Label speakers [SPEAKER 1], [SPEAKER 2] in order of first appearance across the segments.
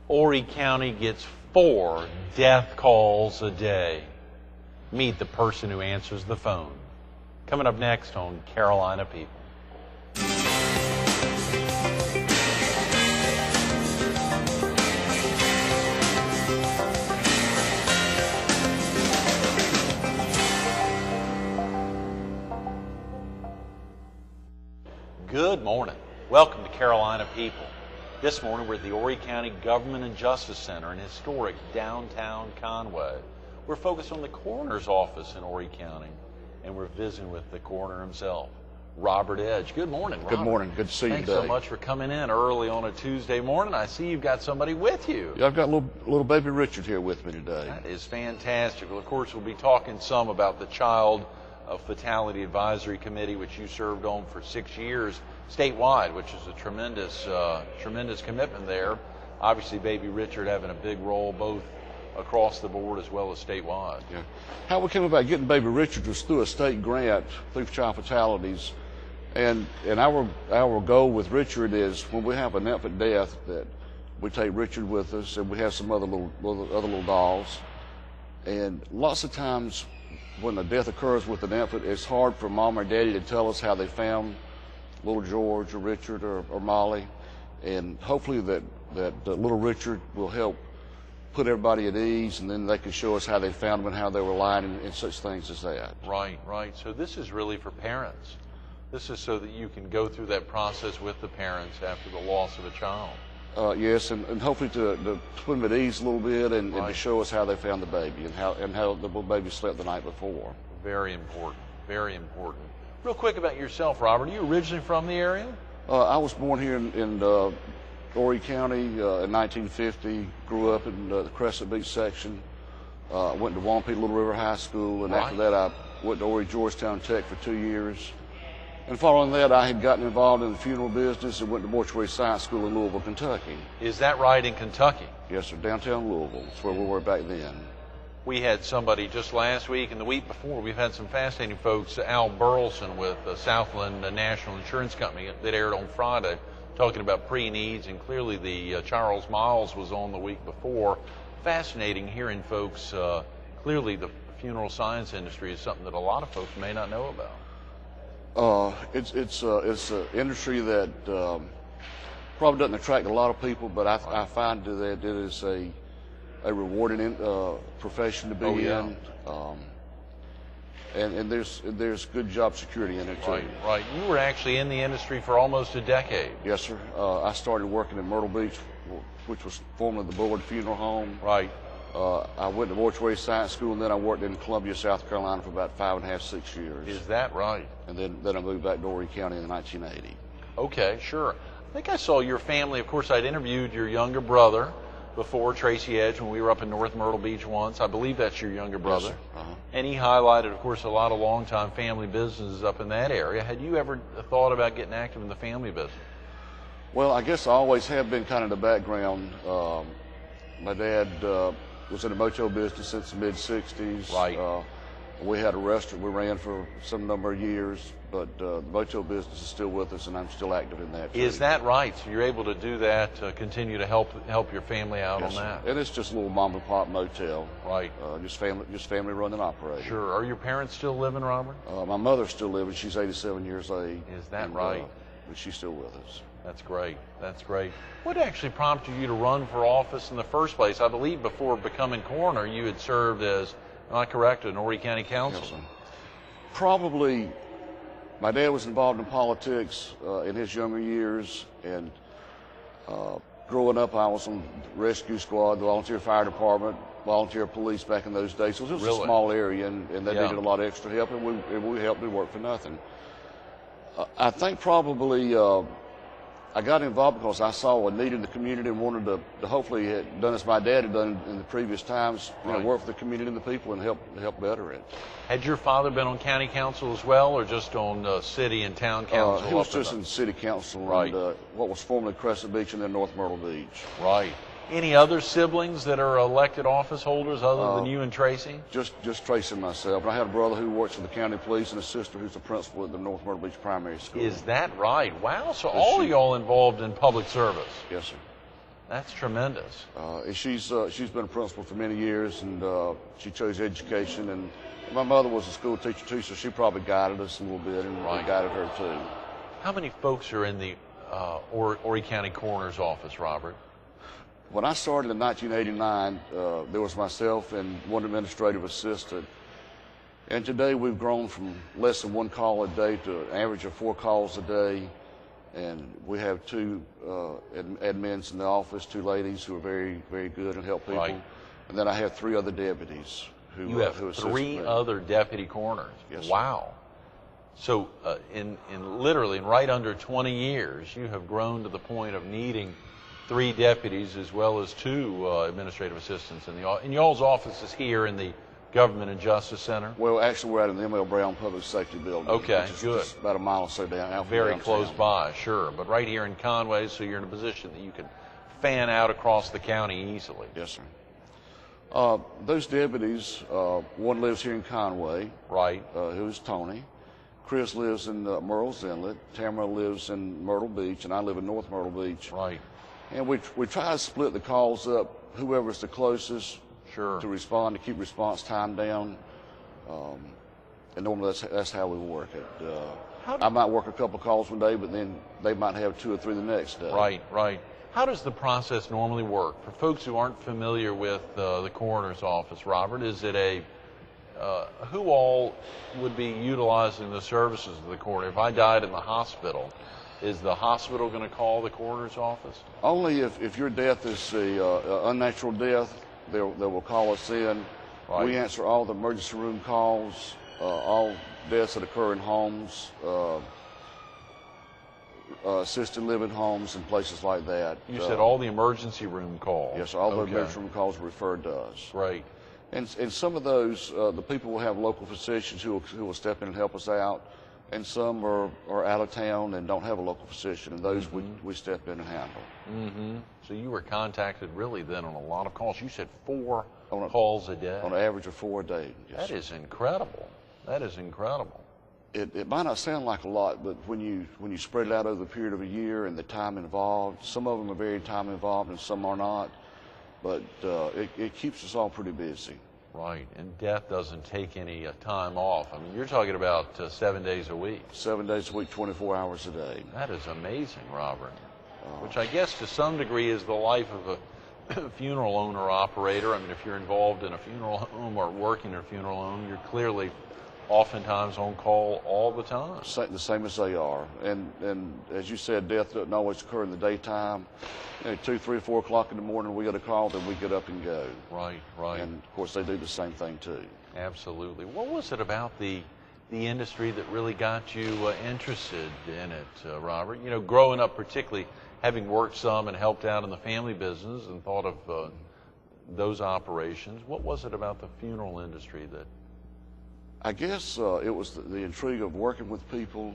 [SPEAKER 1] Horry County gets 4 death calls a day. Meet the person who answers the phone. Coming up next on Carolina People. Good morning. Welcome to Carolina People. This morning we're at the Horry County Government and Justice Center in historic downtown Conway. We're focused on the coroner's office in Horry County, and we're visiting with the coroner himself, Robert Edge. Good morning, Robert.
[SPEAKER 2] Good morning. Good to see you today.
[SPEAKER 1] Thanks so much for coming in early on a Tuesday morning. I see you've got somebody with you.
[SPEAKER 2] Yeah, I've got little baby Richard here with me today.
[SPEAKER 1] That is fantastic. Well, of course, we'll be talking some about the Child Fatality Advisory Committee, which you served on for 6 years statewide, which is a tremendous commitment there. Obviously, baby Richard having a big role both across the board as well as statewide.
[SPEAKER 2] Yeah. How we came about getting baby Richard was through a state grant through child fatalities, and our goal with Richard is when we have an infant death that we take Richard with us, and we have some other little dolls. And lots of times when a death occurs with an infant, it's hard for mom or daddy to tell us how they found little George or Richard or Molly, and hopefully that little Richard will help put everybody at ease, and then they can show us how they found them and how they were lying and such things as that.
[SPEAKER 1] Right. So this is really for parents. This is so that you can go through that process with the parents after the loss of a child.
[SPEAKER 2] Yes, and hopefully to put them at ease a little bit and to show us how they found the baby and how the little baby slept the night before.
[SPEAKER 1] Very important. Very important. Real quick about yourself, Robert. Are you originally from the area?
[SPEAKER 2] I was born here in Horry County in 1950. Grew up in the Crescent Beach section. Went to Wampee Little River High School, and after that I went to Horry Georgetown Tech for 2 years. And following that, I had gotten involved in the funeral business and went to Mortuary Science School in Louisville, Kentucky.
[SPEAKER 1] Is that right, in Kentucky?
[SPEAKER 2] Yes, sir. Downtown Louisville. That's where we were back then.
[SPEAKER 1] We had somebody just last week and the week before. We've had some fascinating folks. Al Burleson with Southland National Insurance Company that aired on Friday, talking about pre-needs, and clearly the Charles Miles was on the week before. Fascinating hearing folks. Clearly the funeral science industry is something that a lot of folks may not know about.
[SPEAKER 2] It's an industry that probably doesn't attract a lot of people, but I find that it is a rewarding profession to be in, and there's good job security in it too.
[SPEAKER 1] Right. You were actually in the industry for almost a decade.
[SPEAKER 2] Yes, sir. I started working in Myrtle Beach, which was formerly the Bullard Funeral Home.
[SPEAKER 1] Right.
[SPEAKER 2] I went to Mortuary Science School, and then I worked in Columbia, South Carolina for about 5.5, 6 years.
[SPEAKER 1] Is that right?
[SPEAKER 2] And then I moved back to Horry County in 1980.
[SPEAKER 1] Okay, sure. I think I saw your family. Of course, I'd interviewed your younger brother before, Tracy Edge, when we were up in North Myrtle Beach once. I believe that's your younger brother.
[SPEAKER 2] Yes, sir.
[SPEAKER 1] And he highlighted, of course, a lot of longtime family businesses up in that area. Had you ever thought about getting active in the family business?
[SPEAKER 2] Well, I guess I always have been kind of the background. My dad was in the motel business since the mid-'60s.
[SPEAKER 1] Right.
[SPEAKER 2] We had a restaurant we ran for some number of years, but the motel business is still with us, and I'm still active in that.
[SPEAKER 1] Is that right? So you're able to do that, continue to help your family out on that?
[SPEAKER 2] And it's just a little mom and pop motel.
[SPEAKER 1] Right.
[SPEAKER 2] Just family run and operate.
[SPEAKER 1] Sure. Are your parents still living, Robert?
[SPEAKER 2] My mother's still living. She's 87 years old.
[SPEAKER 1] Is that right?
[SPEAKER 2] But she's still with us.
[SPEAKER 1] That's great. That's great. What actually prompted you to run for office in the first place? I believe before becoming coroner, you had served as, am I correct, an Horry County Council?
[SPEAKER 2] Yes, sir. Probably, my dad was involved in politics in his younger years, and growing up, I was on the rescue squad, the volunteer fire department, volunteer police back in those days. So it was a small area, and they needed a lot of extra help, and we helped. We worked for nothing. I think probably I got involved because I saw a need in the community and wanted to hopefully had done as my dad had done in the previous times, work for the community and the people and help better it.
[SPEAKER 1] Had your father been on county council as well, or just on city and town council?
[SPEAKER 2] He was just in city council,
[SPEAKER 1] right?
[SPEAKER 2] And, what was formerly Crescent Beach and then North Myrtle Beach.
[SPEAKER 1] Right. Any other siblings that are elected office holders other than you and Tracy?
[SPEAKER 2] Just Tracy and myself. And I had a brother who works for the county police and a sister who's a principal at the North Myrtle Beach Primary School.
[SPEAKER 1] Is that right? Wow. So all of y'all involved in public service?
[SPEAKER 2] Yes, sir.
[SPEAKER 1] That's tremendous.
[SPEAKER 2] And she's been a principal for many years, and she chose education. And my mother was a school teacher too, so she probably guided us a little bit, and we guided her too.
[SPEAKER 1] How many folks are in the Horry County Coroner's Office, Robert?
[SPEAKER 2] When I started in 1989, there was myself and one administrative assistant. And today we've grown from less than one call a day to an average of 4 calls a day. And we have 2 admins in the office, 2 ladies who are very, very good and help people.
[SPEAKER 1] Right.
[SPEAKER 2] And then I have 3 other deputies who
[SPEAKER 1] You have
[SPEAKER 2] who assist
[SPEAKER 1] 3
[SPEAKER 2] me.
[SPEAKER 1] other deputy coroners.
[SPEAKER 2] Yes, sir.
[SPEAKER 1] Wow. So in literally in right under 20 years, you have grown to the point of needing 3 deputies as well as 2 administrative assistants in y'all's offices here in the Government and Justice Center.
[SPEAKER 2] Well, actually, we're at an M.L. Brown Public Safety Building.
[SPEAKER 1] Okay,
[SPEAKER 2] which is
[SPEAKER 1] good.
[SPEAKER 2] just about a mile or so down.
[SPEAKER 1] Very close by, sure. But right here in Conway, so you're in a position that you can fan out across the county easily.
[SPEAKER 2] Yes, sir. Those deputies, one lives here in Conway.
[SPEAKER 1] Right.
[SPEAKER 2] Who's Tony. Chris lives in Murrells Inlet. Tamara lives in Myrtle Beach, and I live in North Myrtle Beach.
[SPEAKER 1] Right.
[SPEAKER 2] And we try to split the calls up, whoever's the closest
[SPEAKER 1] Sure.
[SPEAKER 2] to respond, to keep response time down. And normally that's how we work it. I might work a couple calls one day, but then they might have 2 or 3 the next day.
[SPEAKER 1] Right, right. How does the process normally work? For folks who aren't familiar with the coroner's office, Robert, is it who all would be utilizing the services of the coroner? If I died in the hospital, is the hospital going to call the coroner's office?
[SPEAKER 2] Only if your death is a unnatural death, they will call us in.
[SPEAKER 1] Right.
[SPEAKER 2] We answer all the emergency room calls, all deaths that occur in homes, assisted living homes and places like that.
[SPEAKER 1] You said all the emergency room calls.
[SPEAKER 2] Yes, all the emergency room calls are referred to us.
[SPEAKER 1] Right.
[SPEAKER 2] And some of those, the people will have local physicians who will step in and help us out, and some are out of town and don't have a local physician, and those we step in and handle.
[SPEAKER 1] Mm-hmm. So you were contacted really then on a lot of calls. You said 4 calls a day.
[SPEAKER 2] On an average of 4 a day. Yes.
[SPEAKER 1] That is incredible. That is incredible.
[SPEAKER 2] It might not sound like a lot, but when you spread it out over the period of a year and the time involved, some of them are very time involved and some are not, but it keeps us all pretty busy.
[SPEAKER 1] Right, and death doesn't take any time off. I mean, you're talking about 7 days a week.
[SPEAKER 2] 7 days a week, 24 hours a day.
[SPEAKER 1] That is amazing, Robert. Which I guess to some degree is the life of a funeral owner-operator. I mean, if you're involved in a funeral home or working in a funeral home, you're clearly oftentimes on call all the time.
[SPEAKER 2] The same as they are. And as you said, death doesn't always occur in the daytime. 2, 3, 4 o'clock in the morning, we get a call, then we get up and go.
[SPEAKER 1] Right, right.
[SPEAKER 2] And of course, they do the same thing too.
[SPEAKER 1] Absolutely. What was it about the industry that really got you interested in it, Robert? You know, growing up, particularly having worked some and helped out in the family business and thought of those operations, what was it about the funeral industry that?
[SPEAKER 2] I guess it was the intrigue of working with people,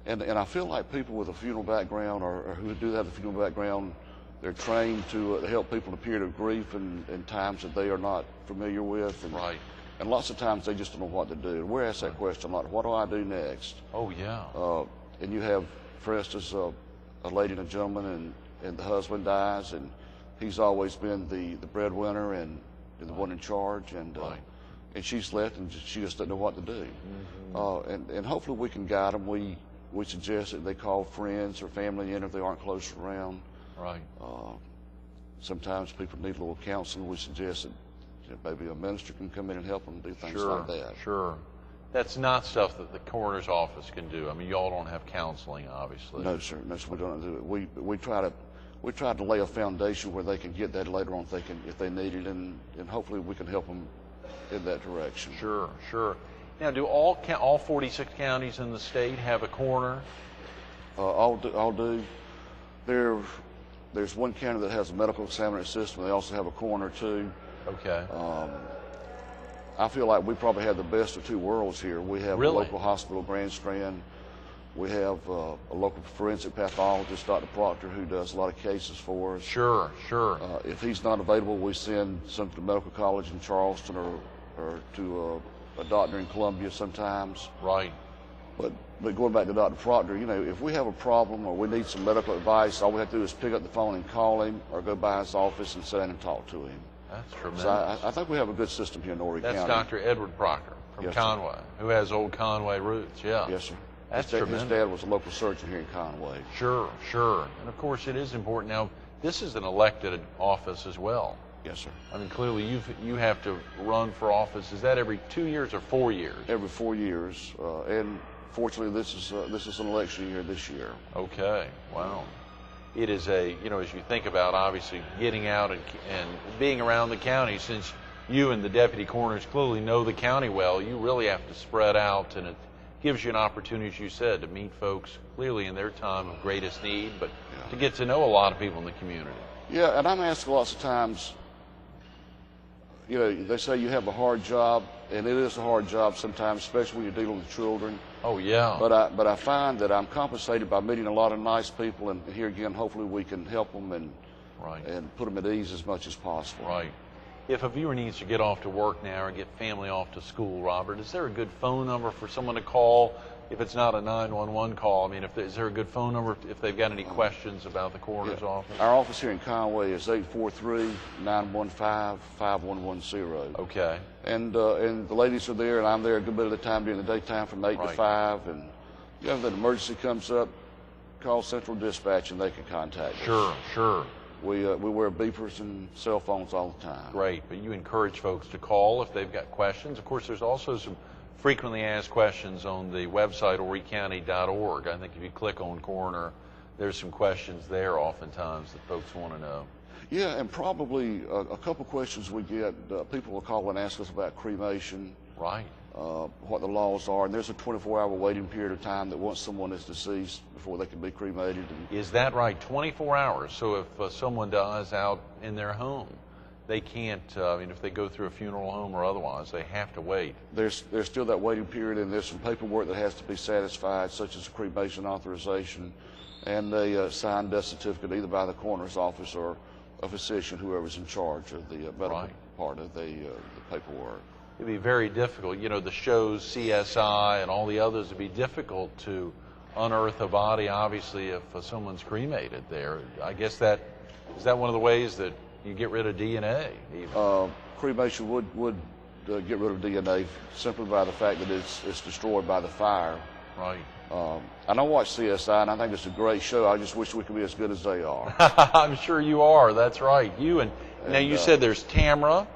[SPEAKER 2] and I feel like people with a funeral background or who do have a funeral background, they're trained to help people in a period of grief and times that they are not familiar with. And,
[SPEAKER 1] right.
[SPEAKER 2] And lots of times they just don't know what to do. And we're asked that question a lot, what do I do next?
[SPEAKER 1] Oh, yeah.
[SPEAKER 2] And you have, for instance, a lady and a gentleman, and the husband dies, and he's always been the breadwinner and the one in charge, and she's left, and she just doesn't know what to do. Mm-hmm. And hopefully we can guide them. We suggest that they call friends or family in if they aren't close around.
[SPEAKER 1] Right.
[SPEAKER 2] Sometimes people need a little counseling. We suggest that maybe a minister can come in and help them do things like that.
[SPEAKER 1] Sure. That's not stuff that the coroner's office can do. I mean, y'all don't have counseling, obviously.
[SPEAKER 2] No, sir. No, sir, we don't do it. We try to lay a foundation where they can get that later on if they need it, and hopefully we can help them in that direction.
[SPEAKER 1] Sure, sure. Now, do all 46 counties in the state have a coroner?
[SPEAKER 2] All do. There's one county that has a medical examiner system. They also have a coroner too.
[SPEAKER 1] Okay.
[SPEAKER 2] I feel like we probably have the best of 2 worlds here. We have a local hospital, Grand Strand. We have a local forensic pathologist, Dr. Proctor, who does a lot of cases for us.
[SPEAKER 1] Sure, sure.
[SPEAKER 2] If he's not available, we send some to the medical college in Charleston or to a doctor in Columbia sometimes.
[SPEAKER 1] Right.
[SPEAKER 2] But but going back to Dr. Proctor, you know, if we have a problem or we need some medical advice, all we have to do is pick up the phone and call him, or go by his office and sit down and talk to him.
[SPEAKER 1] That's tremendous.
[SPEAKER 2] So I think we have a good system here in Horry County.
[SPEAKER 1] That's Dr. Edward Proctor from
[SPEAKER 2] Yes, sir.
[SPEAKER 1] Conway, who has old Conway roots. Yeah.
[SPEAKER 2] Yes, sir.
[SPEAKER 1] That's
[SPEAKER 2] His
[SPEAKER 1] tremendous.
[SPEAKER 2] dad was a local surgeon here in Conway.
[SPEAKER 1] Sure, sure. And of course, it is important. Now, this is an elected office as well.
[SPEAKER 2] Yes, sir.
[SPEAKER 1] I mean, clearly, you have to run for office. Is that every 2 years or 4 years?
[SPEAKER 2] Every 4 years, and fortunately, this is an election year this year.
[SPEAKER 1] Okay. Wow. It is as you think about obviously getting out and being around the county, since you and the deputy coroners clearly know the county well, you really have to spread out, and it gives you an opportunity, as you said, to meet folks clearly in their time of greatest need, but to get to know a lot of people in the community.
[SPEAKER 2] Yeah, and I'm asked lots of times, you know, they say you have a hard job, and it is a hard job sometimes, especially when you're dealing with children.
[SPEAKER 1] Oh, yeah.
[SPEAKER 2] But I find that I'm compensated by meeting a lot of nice people, and here again, hopefully we can help them and put them at ease as much as possible.
[SPEAKER 1] Right. If a viewer needs to get off to work now or get family off to school, Robert, is there a good phone number for someone to call if it's not a 911 call? I mean, is there a good phone number if they've got any questions about the coroner's office?
[SPEAKER 2] Our office here in Conway is 843-915-5110.
[SPEAKER 1] Okay.
[SPEAKER 2] And the ladies are there, and I'm there a good bit of the time during the daytime from 8 to 5. And you know, if an emergency comes up, call Central Dispatch and they can contact us.
[SPEAKER 1] Sure, sure.
[SPEAKER 2] We wear beepers and cell phones all the time.
[SPEAKER 1] Great, but you encourage folks to call if they've got questions. Of course, there's also some frequently asked questions on the website, horrycounty.org. I think if you click on coroner, there's some questions there oftentimes that folks want to know.
[SPEAKER 2] Yeah, and probably a couple questions we get, people will call and ask us about cremation.
[SPEAKER 1] Right.
[SPEAKER 2] What the laws are, and there's a 24-hour waiting period of time that once someone is deceased before they can be cremated.
[SPEAKER 1] Is that right? 24 hours. So if someone dies out in their home, they can't, if they go through a funeral home or otherwise, they have to wait.
[SPEAKER 2] There's still that waiting period, and there's some paperwork that has to be satisfied, such as a cremation authorization and a signed death certificate either by the coroner's office or a physician, whoever's in charge of the medical part of the paperwork.
[SPEAKER 1] It'd be very difficult. You know, the shows, CSI and all the others, it'd be difficult to unearth a body, obviously, if someone's cremated there. I guess is that one of the ways that you get rid of DNA? Even?
[SPEAKER 2] Cremation would get rid of DNA simply by the fact that it's destroyed by the fire.
[SPEAKER 1] Right.
[SPEAKER 2] And I watch CSI, and I think it's a great show. I just wish we could be as good as they are.
[SPEAKER 1] I'm sure you are. That's right. Now you said there's Tamara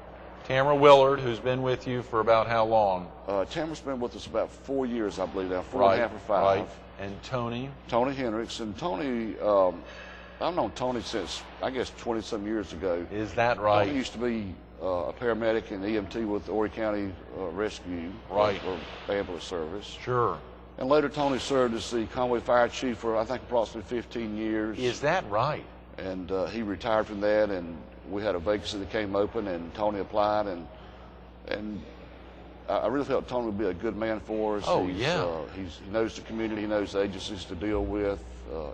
[SPEAKER 1] Willard, who's been with you for about how long?
[SPEAKER 2] Tamara's been with us about 4 years, I believe now, 4.5 or 5.
[SPEAKER 1] Right. And Tony?
[SPEAKER 2] Tony Hendricks. And Tony, I've known Tony since, I guess, 20-some years ago.
[SPEAKER 1] Is that right?
[SPEAKER 2] Tony used to be a paramedic and EMT with the Horry County Rescue or ambulance service.
[SPEAKER 1] Sure.
[SPEAKER 2] And later Tony served as the Conway Fire Chief for, I think, approximately 15 years.
[SPEAKER 1] Is that right?
[SPEAKER 2] And he retired from that, and we had a vacancy that came open, and Tony applied, and I really felt Tony would be a good man for us.
[SPEAKER 1] Oh,
[SPEAKER 2] he knows the community, he knows the agencies to deal with,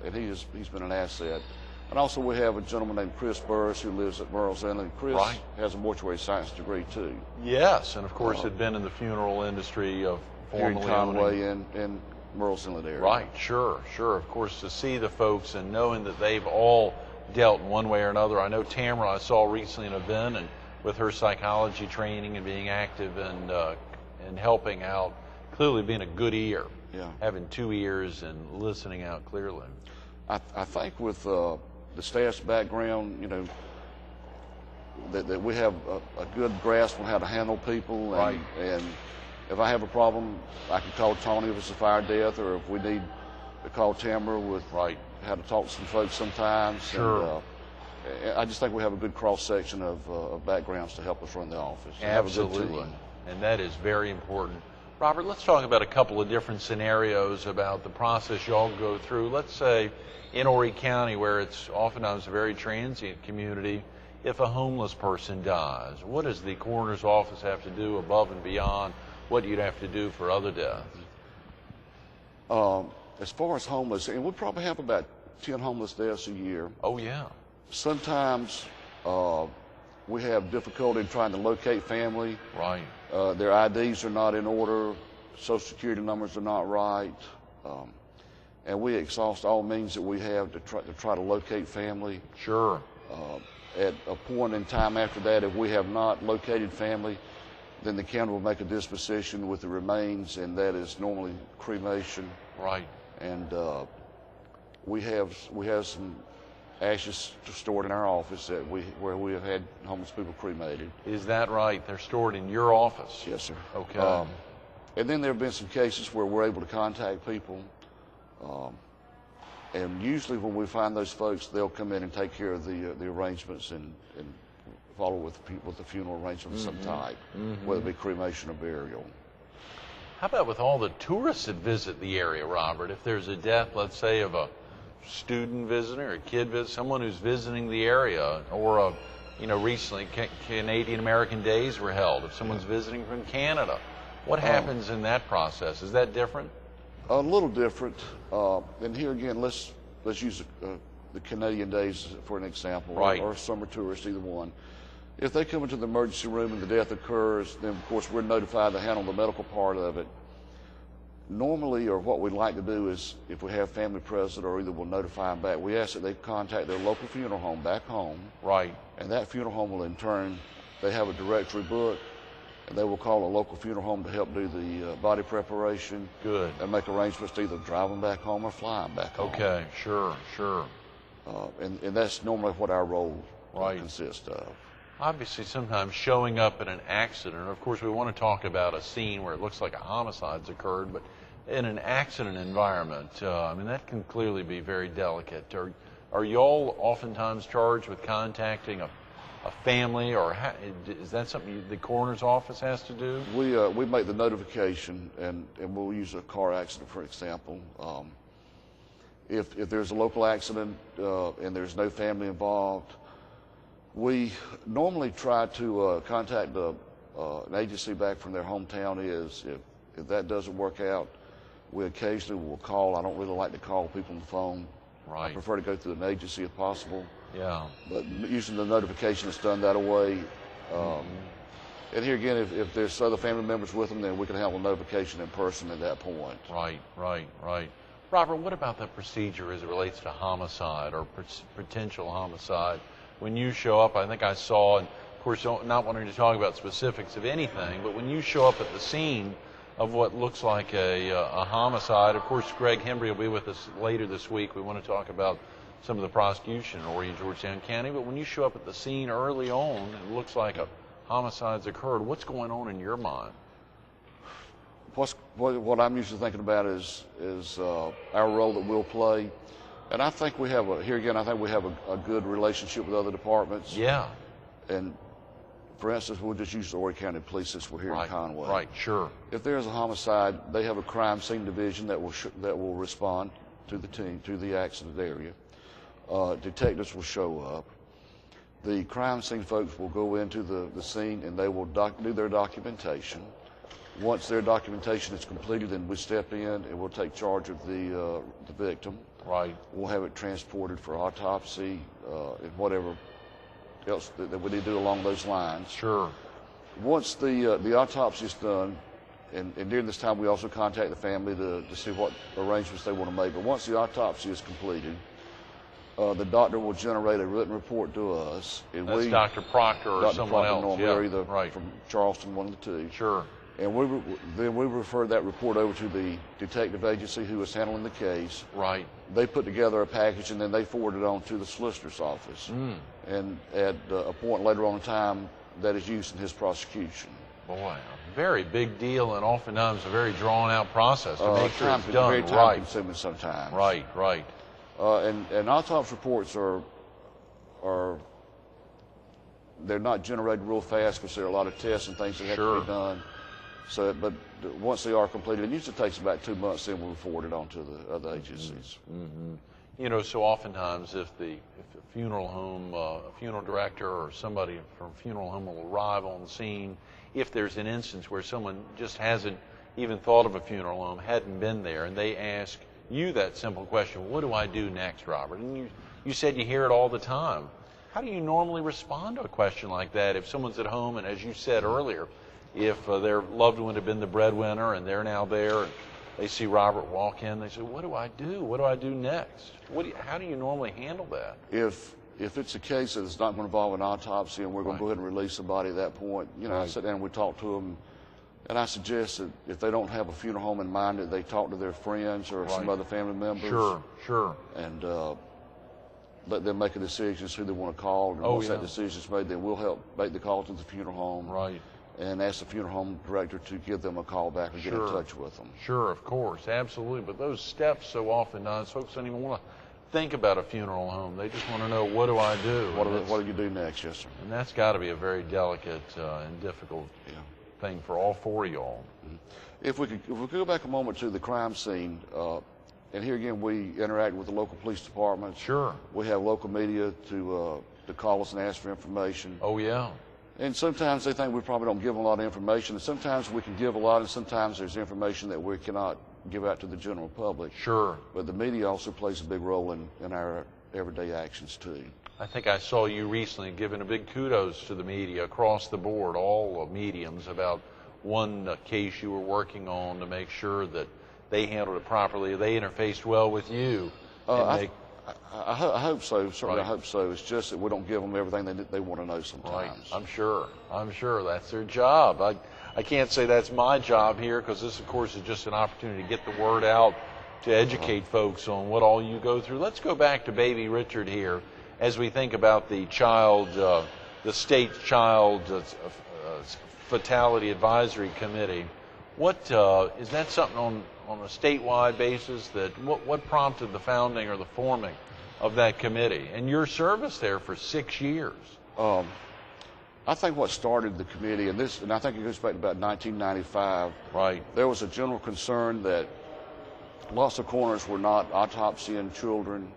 [SPEAKER 2] and he's been an asset. And also we have a gentleman named Chris Burris who lives at Merle's Inlet. Chris has a mortuary science degree too.
[SPEAKER 1] Yes, and of course had been in the funeral industry of
[SPEAKER 2] here in
[SPEAKER 1] formerly
[SPEAKER 2] Conway and Merle's Inlet area.
[SPEAKER 1] Right, sure. Of course, to see the folks and knowing that they've all dealt in one way or another. I know Tamara, I saw recently an event, and with her psychology training and being active and helping out, clearly being a good ear, having 2 ears and listening out clearly.
[SPEAKER 2] I think with the staff's background, you know, that we have a good grasp on how to handle people, and if I have a problem, I can call Tony if it's a fire death, or if we need to call Tamara with how to talk to some folks sometimes.
[SPEAKER 1] Sure.
[SPEAKER 2] And I just think we have a good cross-section of backgrounds to help us run the office.
[SPEAKER 1] Absolutely. And that is very important. Robert, let's talk about a couple of different scenarios about the process y'all go through. Let's say in Horry County, where it's oftentimes a very transient community, if a homeless person dies, what does the coroner's office have to do above and beyond what you'd have to do for other deaths?
[SPEAKER 2] As far as homeless, and we probably have about 10 homeless deaths a year.
[SPEAKER 1] Oh, yeah.
[SPEAKER 2] Sometimes we have difficulty in trying to locate family.
[SPEAKER 1] Right.
[SPEAKER 2] Their IDs are not in order. Social Security numbers are not right. And we exhaust all means that we have to try to locate family.
[SPEAKER 1] Sure.
[SPEAKER 2] At a point in time after that, if we have not located family, then the county will make a disposition with the remains, and that is normally cremation.
[SPEAKER 1] Right.
[SPEAKER 2] And we have some ashes stored in our office where we have had homeless people cremated.
[SPEAKER 1] Is that right? They're stored in your office?
[SPEAKER 2] Yes, sir.
[SPEAKER 1] Okay.
[SPEAKER 2] And then there have been some cases where we're able to contact people. And usually when we find those folks, they'll come in and take care of the arrangements and follow with the funeral arrangements of some type, whether it be cremation or burial.
[SPEAKER 1] How about with all the tourists that visit the area, Robert? If there's a death, let's say, of a student visitor, a kid visitor, someone who's visiting the area, or recently Canadian American Days were held. If someone's visiting from Canada, what happens in that process? Is that different?
[SPEAKER 2] A little different. And here again, let's use the Canadian Days for an example,
[SPEAKER 1] right.
[SPEAKER 2] or summer tourists, either one. If they come into the emergency room and the death occurs, then of course we're notified to handle the medical part of it. Normally, or what we'd like to do is, if we have family present, or either we'll notify them back, we ask that they contact their local funeral home back home.
[SPEAKER 1] Right.
[SPEAKER 2] And that funeral home will in turn, they have a directory book, and they will call a local funeral home to help do the body preparation.
[SPEAKER 1] Good.
[SPEAKER 2] And make arrangements to either drive them back home or fly them back home.
[SPEAKER 1] Okay, sure.
[SPEAKER 2] And that's normally what our role
[SPEAKER 1] right.
[SPEAKER 2] consists of.
[SPEAKER 1] Obviously, sometimes showing up in an accident, of course we want to talk about a scene where it looks like a homicide's occurred, but in an accident environment, that can clearly be very delicate. Are y'all oftentimes charged with contacting a family, or is that something the coroner's office has to do?
[SPEAKER 2] We make the notification, and we'll use a car accident for example. If there's a local accident and there's no family involved, we normally try to contact an agency back from their hometown. If that doesn't work out, we occasionally will call. I don't really like to call people on the phone.
[SPEAKER 1] Right.
[SPEAKER 2] I prefer to go through an agency if possible.
[SPEAKER 1] Yeah.
[SPEAKER 2] But using the notification is done that way. And here again, if there's other family members with them, then we can handle notification in person at that point.
[SPEAKER 1] Right. Robert, what about the procedure as it relates to homicide or potential homicide? When you show up, I think I saw, and of course not wanting to talk about specifics of anything, but when you show up at the scene of what looks like a homicide, of course Greg Hembry will be with us later this week. We want to talk about some of the prosecution in Horry and Georgetown County, but when you show up at the scene early on, it looks like a homicide's occurred. What's going on in your mind?
[SPEAKER 2] What I'm usually thinking about is our role that we'll play. And I think we have a good relationship with other departments.
[SPEAKER 1] Yeah.
[SPEAKER 2] And for instance, we'll just use the Horry County Police since we're here in Conway.
[SPEAKER 1] Right, sure.
[SPEAKER 2] If there's a homicide, they have a crime scene division that will respond to the accident area. Detectives will show up. The crime scene folks will go into the scene and they will do their documentation. Once their documentation is completed, then we step in and we'll take charge of the victim.
[SPEAKER 1] Right.
[SPEAKER 2] We'll have it transported for autopsy and whatever else that we need to do along those lines.
[SPEAKER 1] Sure.
[SPEAKER 2] Once the autopsy is done, and during this time we also contact the family to see what arrangements they want to make. But once the autopsy is completed, the doctor will generate a written report to us. And
[SPEAKER 1] that's Dr. Proctor or someone else.
[SPEAKER 2] Yeah, either from Charleston, one of the two.
[SPEAKER 1] Sure.
[SPEAKER 2] And then we refer that report over to the detective agency who is handling the case.
[SPEAKER 1] Right.
[SPEAKER 2] They put together a package and then they forward it on to the solicitor's office. And at a point later on in time, that is used in his prosecution.
[SPEAKER 1] Boy, a very big deal and oftentimes a very drawn-out process to make sure it's done
[SPEAKER 2] very time-consuming sometimes.
[SPEAKER 1] Right.
[SPEAKER 2] And autopsy reports they're not generated real fast because there are a lot of tests and things that have to be done. So, but once they are completed, it usually takes about 2 months, then we'll forward it on to the other agencies.
[SPEAKER 1] So oftentimes if a funeral home, a funeral director or somebody from a funeral home will arrive on the scene, if there's an instance where someone just hasn't even thought of a funeral home, hadn't been there, and they ask you that simple question, what do I do next, Robert? And you said you hear it all the time. How do you normally respond to a question like that if someone's at home and, as you said earlier, if their loved one had been the breadwinner and they're now there, They see Robert walk in. They say, "What do I do? What do I do next?" How do you normally handle that?
[SPEAKER 2] If it's a case that it's not going to involve an autopsy and we're going to go ahead and release somebody at that point, I sit down and we talk to them, and I suggest that if they don't have a funeral home in mind, that they talk to their friends or some other family members.
[SPEAKER 1] Sure.
[SPEAKER 2] And let them make a decision as who they want to call. And once that decision's made, then we'll help make the call to the funeral home.
[SPEAKER 1] Right.
[SPEAKER 2] And ask the funeral home director to give them a call back and get in touch with them.
[SPEAKER 1] Sure, of course, absolutely. But those steps so often, folks don't even want to think about a funeral home. They just want to know, what do I do?
[SPEAKER 2] What do you do next? Yes, sir.
[SPEAKER 1] And that's got to be a very delicate and difficult thing for all four of y'all.
[SPEAKER 2] If we could go back a moment to the crime scene, and here again we interact with the local police departments.
[SPEAKER 1] Sure.
[SPEAKER 2] We have local media to call us and ask for information.
[SPEAKER 1] Oh yeah.
[SPEAKER 2] And sometimes they think we probably don't give them a lot of information, and sometimes we can give a lot, and sometimes there's information that we cannot give out to the general public.
[SPEAKER 1] Sure.
[SPEAKER 2] But the media also plays a big role in our everyday actions too.
[SPEAKER 1] I think I saw you recently giving a big kudos to the media across the board, all mediums, about one case you were working on to make sure that they handled it properly. They interfaced well with you.
[SPEAKER 2] I hope so. Certainly, I hope so. It's just that we don't give them everything they want to know sometimes.
[SPEAKER 1] Right. I'm sure that's their job. I can't say that's my job here, because this, of course, is just an opportunity to get the word out, to educate folks on what all you go through. Let's go back to baby Richard here as we think about the state child fatality advisory committee. What is that something on a statewide basis? What prompted the founding or the forming of that committee and your service there for 6 years?
[SPEAKER 2] I think what started the committee, and I think it goes back to about 1995.
[SPEAKER 1] Right.
[SPEAKER 2] There was a general concern that lots of coroners were not autopsying children,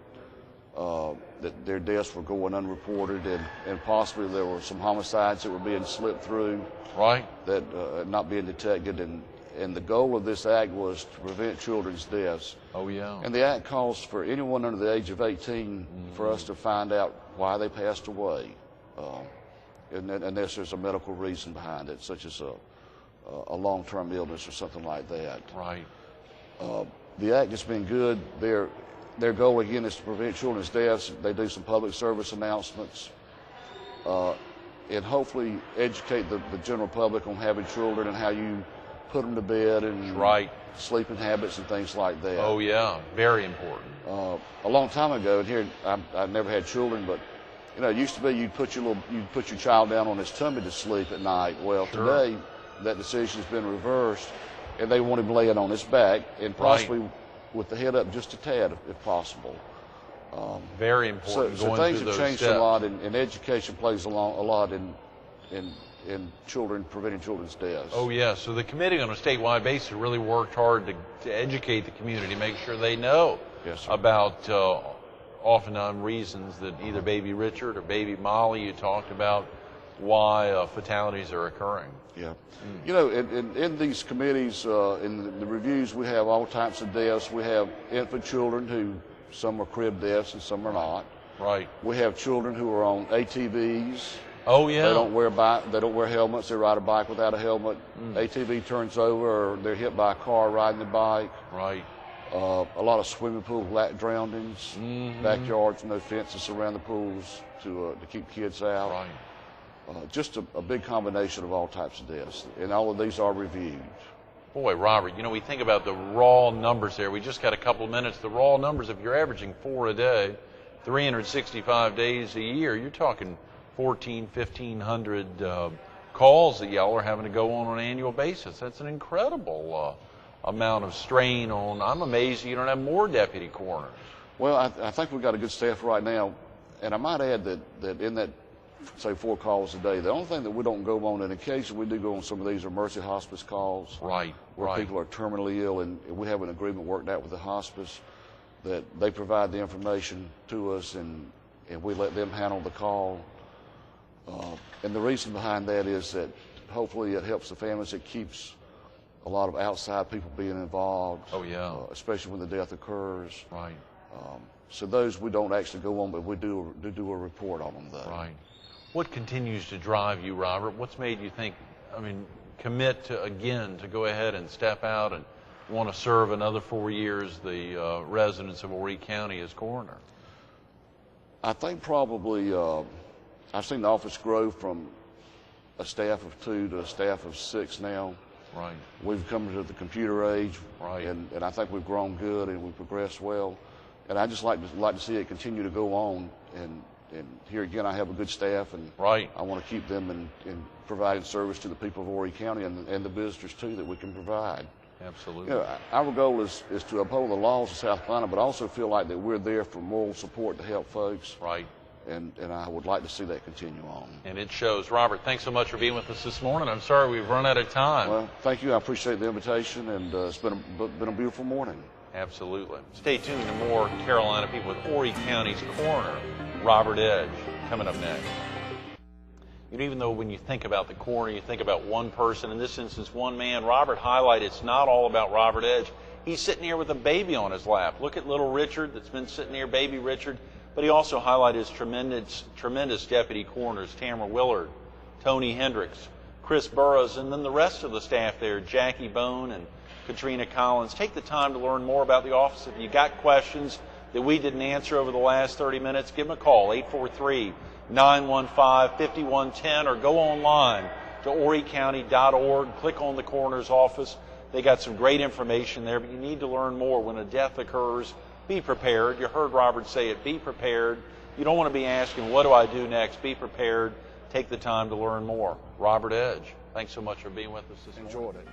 [SPEAKER 2] that their deaths were going unreported, and possibly there were some homicides that were being slipped through.
[SPEAKER 1] Right.
[SPEAKER 2] That not being detected, and the goal of this act was to prevent children's deaths.
[SPEAKER 1] Oh yeah.
[SPEAKER 2] And the act calls for anyone under the age of 18 for us to find out why they passed away, unless there's a medical reason behind it, such as a long-term illness or something like that.
[SPEAKER 1] Right.
[SPEAKER 2] The act has been good. Their goal again is to prevent children's deaths. They do some public service announcements. And hopefully educate the general public on having children and how you put them to bed and sleeping habits and things like that.
[SPEAKER 1] Oh yeah, very important.
[SPEAKER 2] A long time ago, and here I've never had children, but it used to be you'd put your child down on his tummy to sleep at night. Well, today that decision's been reversed, and they want him laying on his back and possibly with the head up just a tad, if possible.
[SPEAKER 1] Very important.
[SPEAKER 2] So things have changed a lot, and education plays a lot in preventing children's deaths.
[SPEAKER 1] Oh yeah. So the committee on a statewide basis really worked hard to educate the community, make sure they know about often reasons that either baby Richard or baby Molly, you talked about, why fatalities are occurring.
[SPEAKER 2] Yeah. In these committees, in the reviews, we have all types of deaths. We have infant children who, some are crib deaths and some are not.
[SPEAKER 1] Right.
[SPEAKER 2] We have children who are on ATVs.
[SPEAKER 1] Oh yeah.
[SPEAKER 2] They don't wear helmets. They ride a bike without a helmet. ATV turns over, or they're hit by a car riding the bike.
[SPEAKER 1] Right.
[SPEAKER 2] A lot of swimming pool drownings, backyards, no fences around the pools to keep kids out.
[SPEAKER 1] Right.
[SPEAKER 2] Just a big combination of all types of deaths, and all of these are reviewed.
[SPEAKER 1] Boy, Robert, we think about the raw numbers there. We just got a couple of minutes. The raw numbers, if you're averaging 4 a day, 365 days a year, you're talking 1,500 calls that y'all are having to go on an annual basis. That's an incredible amount of strain on. I'm amazed you don't have more deputy coroners.
[SPEAKER 2] Well, I think we've got a good staff right now, and I might add that in that, say, 4 calls a day, the only thing that we don't go on, and occasionally we do go on some of these, are mercy hospice calls.
[SPEAKER 1] Right.
[SPEAKER 2] Where people are terminally ill, and we have an agreement worked out with the hospice that they provide the information to us, and we let them handle the call. And the reason behind that is that hopefully it helps the families. It keeps a lot of outside people being involved.
[SPEAKER 1] Oh yeah.
[SPEAKER 2] Especially when the death occurs.
[SPEAKER 1] Right.
[SPEAKER 2] So those we don't actually go on, but we do a report on them though.
[SPEAKER 1] Right. What continues to drive you, Robert? What's made you commit to go ahead and step out and want to serve another 4 years the residents of Horry County as coroner?
[SPEAKER 2] I think probably I've seen the office grow from a staff of 2 to a staff of 6 now.
[SPEAKER 1] Right.
[SPEAKER 2] We've come to the computer age,
[SPEAKER 1] Right.
[SPEAKER 2] and I think we've grown good and we've progressed well. And I just like to see it continue to go on. And here again, I have a good staff, and
[SPEAKER 1] Right.
[SPEAKER 2] I want to keep them in providing service to the people of Horry County and the visitors too that we can provide.
[SPEAKER 1] Absolutely.
[SPEAKER 2] You know, our goal is to uphold the laws of South Carolina, but also feel like that we're there for moral support to help folks.
[SPEAKER 1] Right.
[SPEAKER 2] And I would like to see that continue on.
[SPEAKER 1] And it shows. Robert, thanks so much for being with us this morning. I'm sorry we've run out of time.
[SPEAKER 2] Well, thank you. I appreciate the invitation, and it's been a beautiful morning.
[SPEAKER 1] Absolutely. Stay tuned to more Carolina People with Horry County's coroner, Robert Edge, coming up next. You know, even though when you think about the coroner, you think about one person, in this instance, one man, Robert highlighted it's not all about Robert Edge. He's sitting here with a baby on his lap. Look at little Richard that's been sitting here, baby Richard. But he also highlighted his tremendous deputy coroners, Tamara Willard, Tony Hendricks, Chris Burrows, and then the rest of the staff there, Jackie Bone and Katrina Collins. Take the time to learn more about the office. If you got questions that we didn't answer over the last 30 minutes, give them a call, 843-915-5110, or go online to horrycounty.org. Click on the coroner's office. They got some great information there, but you need to learn more. When a death occurs, be prepared. You heard Robert say it, be prepared. You don't want to be asking, what do I do next? Be prepared. Take the time to learn more. Robert Edge, thanks so much for being with us this morning.
[SPEAKER 2] Enjoyed it.